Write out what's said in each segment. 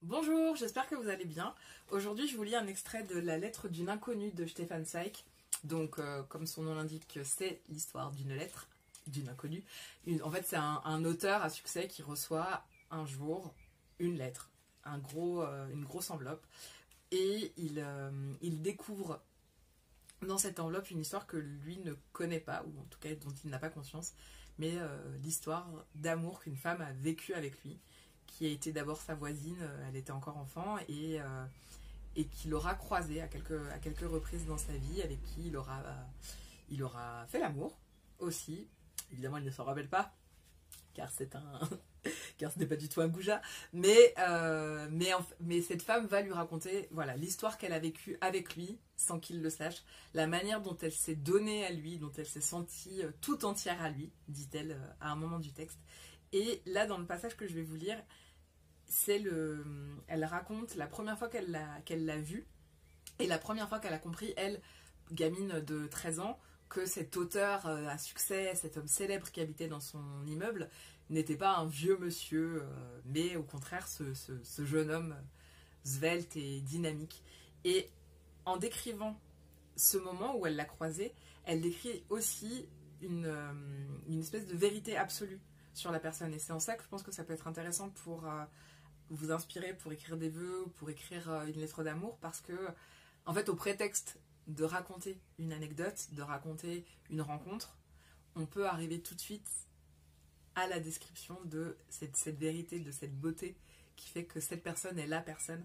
Bonjour, j'espère que vous allez bien. Aujourd'hui, je vous lis un extrait de La lettre d'une inconnue de Stefan Zweig. Donc, comme son nom l'indique, c'est l'histoire d'une lettre d'une inconnue. En fait, c'est un auteur à succès qui reçoit un jour une lettre, une grosse enveloppe. Et il découvre dans cette enveloppe une histoire que lui ne connaît pas, ou en tout cas dont il n'a pas conscience, mais l'histoire d'amour qu'une femme a vécue avec lui, qui a été d'abord sa voisine, elle était encore enfant, et qu'il aura croisé à quelques reprises dans sa vie, avec qui il aura fait l'amour aussi. Évidemment, il ne s'en rappelle pas, car car ce n'est pas du tout un goujat, mais cette femme va lui raconter voilà, l'histoire qu'elle a vécue avec lui, sans qu'il le sache, la manière dont elle s'est donnée à lui, dont elle s'est sentie tout entière à lui, dit-elle à un moment du texte. Et là, dans le passage que je vais vous lire, elle raconte la première fois qu'elle l'a vu, et la première fois qu'elle a compris, elle, gamine de 13 ans, que cet auteur à succès, cet homme célèbre qui habitait dans son immeuble, n'était pas un vieux monsieur, mais au contraire ce jeune homme svelte et dynamique. Et en décrivant ce moment où elle l'a croisé, elle décrit aussi une espèce de vérité absolue sur la personne. Et c'est en ça que je pense que ça peut être intéressant pour vous inspirer, pour écrire des vœux, pour écrire une lettre d'amour, parce que, en fait, au prétexte de raconter une anecdote, de raconter une rencontre, on peut arriver tout de suite à la description de cette vérité, de cette beauté qui fait que cette personne est la personne.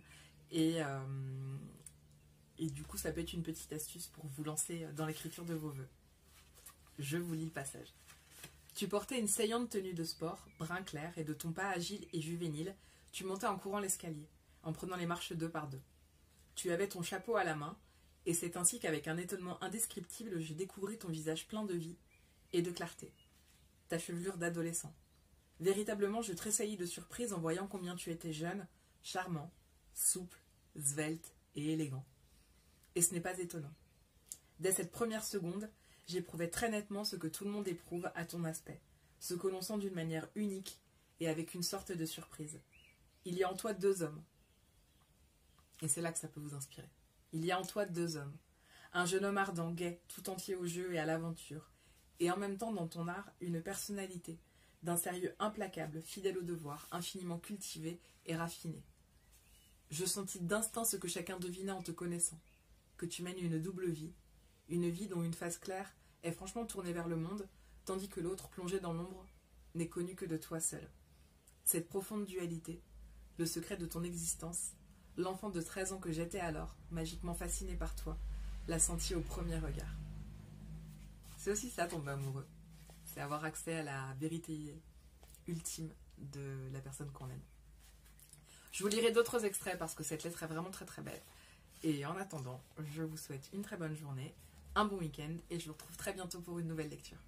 Et du coup, ça peut être une petite astuce pour vous lancer dans l'écriture de vos vœux. Je vous lis le passage. Tu portais une saillante tenue de sport, brun clair, et de ton pas agile et juvénile, tu montais en courant l'escalier, en prenant les marches deux par deux. Tu avais ton chapeau à la main, et c'est ainsi qu'avec un étonnement indescriptible, je découvris ton visage plein de vie et de clarté. Ta chevelure d'adolescent. Véritablement, je tressaillis de surprise en voyant combien tu étais jeune, charmant, souple, svelte et élégant. Et ce n'est pas étonnant. Dès cette première seconde, j'éprouvais très nettement ce que tout le monde éprouve à ton aspect, ce que l'on sent d'une manière unique et avec une sorte de surprise. Il y a en toi deux hommes. Et c'est là que ça peut vous inspirer. Il y a en toi deux hommes. Un jeune homme ardent, gai, tout entier au jeu et à l'aventure. Et en même temps, dans ton art, une personnalité, d'un sérieux implacable, fidèle au devoir, infiniment cultivé et raffiné. Je sentis d'instinct ce que chacun devinait en te connaissant, que tu mènes une double vie, une vie dont une face claire est franchement tournée vers le monde, tandis que l'autre, plongée dans l'ombre, n'est connue que de toi seul. Cette profonde dualité, le secret de ton existence, l'enfant de 13 ans que j'étais alors, magiquement fasciné par toi, l'a senti au premier regard. C'est aussi ça tomber amoureux, c'est avoir accès à la vérité ultime de la personne qu'on aime. Je vous lirai d'autres extraits parce que cette lettre est vraiment très très belle. Et en attendant, je vous souhaite une très bonne journée, un bon week-end et je vous retrouve très bientôt pour une nouvelle lecture.